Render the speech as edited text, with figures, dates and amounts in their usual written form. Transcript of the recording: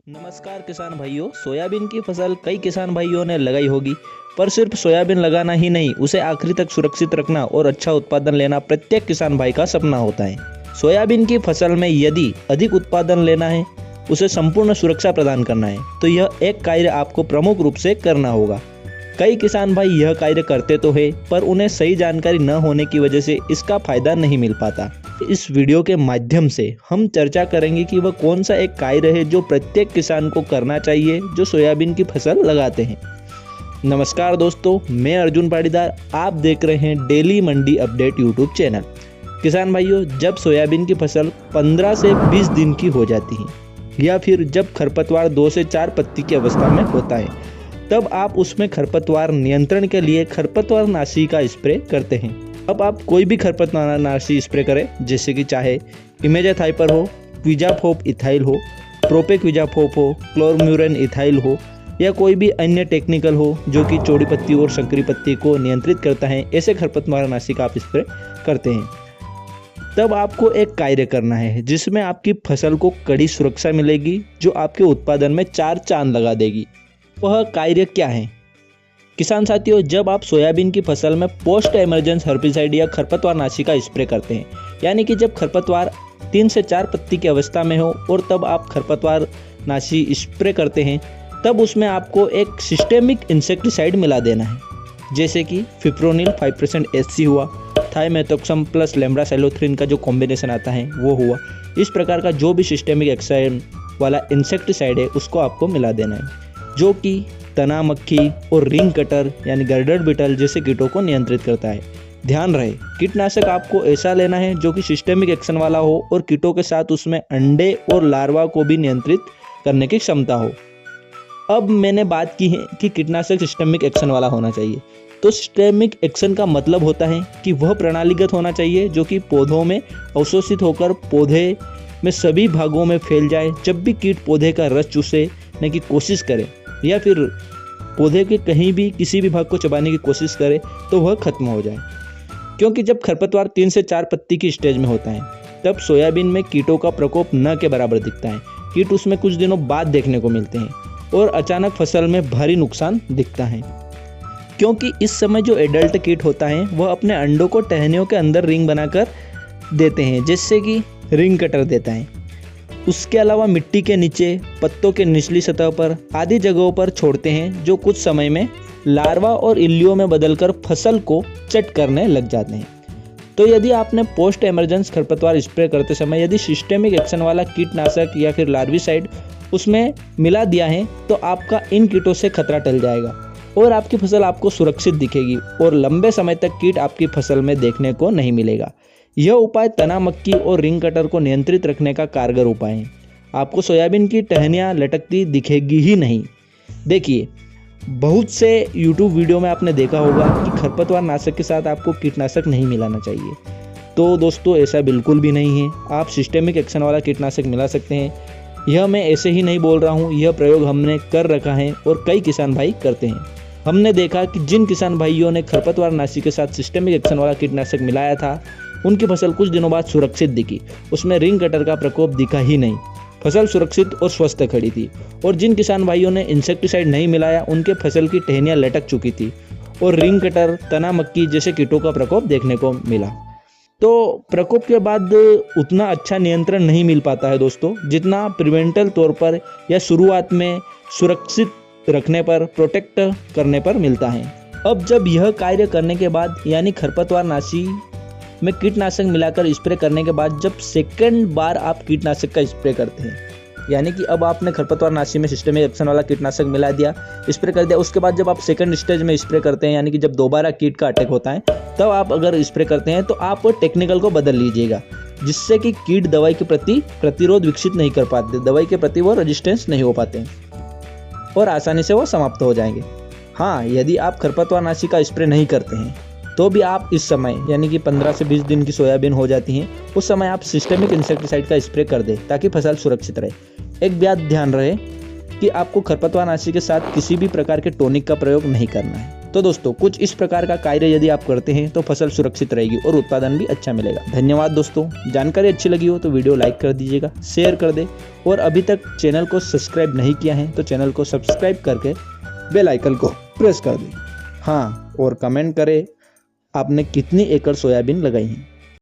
नमस्कार किसान भाइयों। सोयाबीन की फसल कई किसान भाइयों ने लगाई होगी, पर सिर्फ सोयाबीन लगाना ही नहीं, उसे आखिरी तक सुरक्षित रखना और अच्छा उत्पादन लेना प्रत्येक किसान भाई का सपना होता है। सोयाबीन की फसल में यदि अधिक उत्पादन लेना है, उसे संपूर्ण सुरक्षा प्रदान करना है, तो यह एक कार्य आपको प्रमुख रूप से करना होगा। कई किसान भाई यह कार्य करते तो है, पर उन्हें सही जानकारी न होने की वजह से इसका फायदा नहीं मिल पाता। इस वीडियो के माध्यम से हम चर्चा करेंगे कि वह कौन सा एक कार्य है जो प्रत्येक किसान को करना चाहिए जो सोयाबीन की फसल लगाते हैं। नमस्कार दोस्तों, मैं अर्जुन पाटीदार, आप देख रहे हैं डेली मंडी अपडेट यूट्यूब चैनल। किसान भाइयों, जब सोयाबीन की फसल 15 से 20 दिन की हो जाती है या फिर जब खरपतवार 2 से 4 पत्ती की अवस्था में होता है, तब आप उसमें खरपतवार नियंत्रण के लिए खरपतवार नाशी का स्प्रे करते हैं। अब आप कोई भी खरपतवार नाशी स्प्रे करें, जैसे कि चाहे इमेजाथाइपर हो, क्विजाफोप इथाइल हो, प्रोपेक्विजाफोप हो, क्लोरम्यूरेन इथाइल हो, या कोई भी अन्य टेक्निकल हो जो कि चौड़ी पत्ती और संकरी पत्ती को नियंत्रित करता है, ऐसे खरपतवार नाशी का आप स्प्रे करते हैं। तब आपको एक कार्य करना है जिसमें आपकी फसल को कड़ी सुरक्षा मिलेगी, जो आपके उत्पादन में 4 चांद लगा देगी। वह कार्य क्या है? किसान साथियों, जब आप सोयाबीन की फसल में पोस्ट इमरजेंस हर्बिसाइड या खरपतवार नाशी का स्प्रे करते हैं, यानी कि जब खरपतवार 3 से 4 पत्ती की अवस्था में हो और तब आप खरपतवार नाशी स्प्रे करते हैं, तब उसमें आपको एक सिस्टेमिक इंसेक्टिसाइड मिला देना है, जैसे कि फिप्रोनिल 5% SC हुआ, थाइमेथोक्सम प्लस लेम्ब्डासाइलोथ्रिन का जो कॉम्बिनेशन आता है वो हुआ। इस प्रकार का जो भी सिस्टेमिक एक्शन वाला इंसेक्टिसाइड है उसको आपको मिला देना है, जो कि तना मक्खी और रिंग कटर यानी गर्डर बीटल जैसे कीटों को नियंत्रित करता है। ध्यान रहे, कीटनाशक आपको ऐसा लेना है जो कि सिस्टेमिक एक्शन वाला हो और कीटों के साथ उसमें अंडे और लार्वा को भी नियंत्रित करने की क्षमता हो। अब मैंने बात की है कि कीटनाशक सिस्टेमिक एक्शन वाला होना चाहिए, तो सिस्टेमिक एक्शन का मतलब होता है कि वह प्रणालीगत होना चाहिए जो कि पौधों में अवशोषित होकर पौधे में सभी भागों में फैल जाए। जब भी कीट पौधे का रस चूसने की कोशिश करे या फिर पौधे के कहीं भी किसी भी भाग को चबाने की कोशिश करे, तो वह खत्म हो जाए। क्योंकि जब खरपतवार 3 से 4 पत्ती की स्टेज में होता है, तब सोयाबीन में कीटों का प्रकोप न के बराबर दिखता है। कीट उसमें कुछ दिनों बाद देखने को मिलते हैं और अचानक फसल में भारी नुकसान दिखता है, क्योंकि इस समय जो एडल्ट कीट होता है वह अपने अंडों को टहनियों के अंदर रिंग बनाकर देते हैं, जैसे कि रिंग कटर देता है। उसके अलावा मिट्टी के नीचे, पत्तों के निचली सतह पर आदि जगहों पर छोड़ते हैं, जो कुछ समय में लार्वा और इल्लियों में बदलकर फसल को चट करने लग जाते हैं। तो यदि आपने पोस्ट इमरजेंस खरपतवार स्प्रे करते समय यदि सिस्टेमिक एक्शन वाला कीटनाशक या फिर लार्विसाइड उसमें मिला दिया है, तो आपका इन कीटों से खतरा टल जाएगा और आपकी फसल आपको सुरक्षित दिखेगी और लंबे समय तक कीट आपकी फसल में देखने को नहीं मिलेगा। यह उपाय तना मक्खी और रिंग कटर को नियंत्रित रखने का कारगर उपाय है। आपको सोयाबीन की टहनियाँ लटकती दिखेगी ही नहीं। देखिए, बहुत से YouTube वीडियो में आपने देखा होगा कि खरपतवार नाशक के साथ आपको कीटनाशक नहीं मिलाना चाहिए। तो दोस्तों, ऐसा बिल्कुल भी नहीं है। आप सिस्टेमिक एक्शन वाला कीटनाशक मिला सकते हैं। यह मैं ऐसे ही नहीं बोल रहा हूँ, यह प्रयोग हमने कर रखा है और कई किसान भाई करते हैं। हमने देखा कि जिन किसान भाइयों ने खरपतवार नाशी के साथ सिस्टेमिक एक्शन वाला कीटनाशक मिलाया था, उनकी फसल कुछ दिनों बाद सुरक्षित दिखी। उसमें रिंग कटर का प्रकोप दिखा ही नहीं, फसल सुरक्षित और स्वस्थ खड़ी थी। और जिन किसान भाइयों ने इंसेक्टिसाइड नहीं मिलाया, उनके फसल की टहनियाँ लटक चुकी थी और रिंग कटर, तना मक्खी जैसे कीटों का प्रकोप देखने को मिला। तो प्रकोप के बाद उतना अच्छा नियंत्रण नहीं मिल पाता है दोस्तों, जितना प्रिवेंटल तौर पर या शुरुआत में सुरक्षित रखने पर, प्रोटेक्ट करने पर मिलता है। अब जब यह कार्य करने के बाद, यानी खरपतवार नाशी में कीटनाशक मिलाकर स्प्रे करने के बाद, जब सेकंड बार आप कीटनाशक का स्प्रे करते हैं, यानी कि अब आपने खरपतवार नाशी में सिस्टेमिक एक्शन वाला कीटनाशक मिला दिया, स्प्रे कर दिया, उसके बाद जब आप सेकंड स्टेज में स्प्रे करते हैं, यानी कि जब दोबारा कीट का अटैक होता है, तब आप अगर स्प्रे करते हैं तो आप टेक्निकल को बदल लीजिएगा, जिससे कि कीट दवाई के प्रति प्रतिरोध विकसित नहीं कर पाते, दवाई के प्रति वो रेजिस्टेंस नहीं हो पाते और आसानी से वो समाप्त हो जाएंगे। हाँ, यदि आप खरपतवार नाशी का स्प्रे नहीं करते हैं, तो भी आप इस समय, यानी कि 15 से 20 दिन की सोयाबीन हो जाती हैं, उस समय आप सिस्टेमिक इंसेक्टिसाइड का स्प्रे कर दें ताकि फसल सुरक्षित रहे। एक बात ध्यान रहे कि आपको खरपतवार नाशी के साथ किसी भी प्रकार के टॉनिक का प्रयोग नहीं करना है। तो दोस्तों कुछ इस प्रकार का कार्य यदि आप करते हैं तो फसल सुरक्षित रहेगी और उत्पादन भी अच्छा मिलेगा। धन्यवाद दोस्तों, जानकारी अच्छी लगी हो तो वीडियो लाइक कर दीजिएगा, शेयर कर दे और अभी तक चैनल को सब्सक्राइब नहीं किया है तो चैनल को सब्सक्राइब करके बेल आइकन को प्रेस कर दें। हाँ, और कमेंट करें आपने कितनी एकड़ सोयाबीन लगाई है।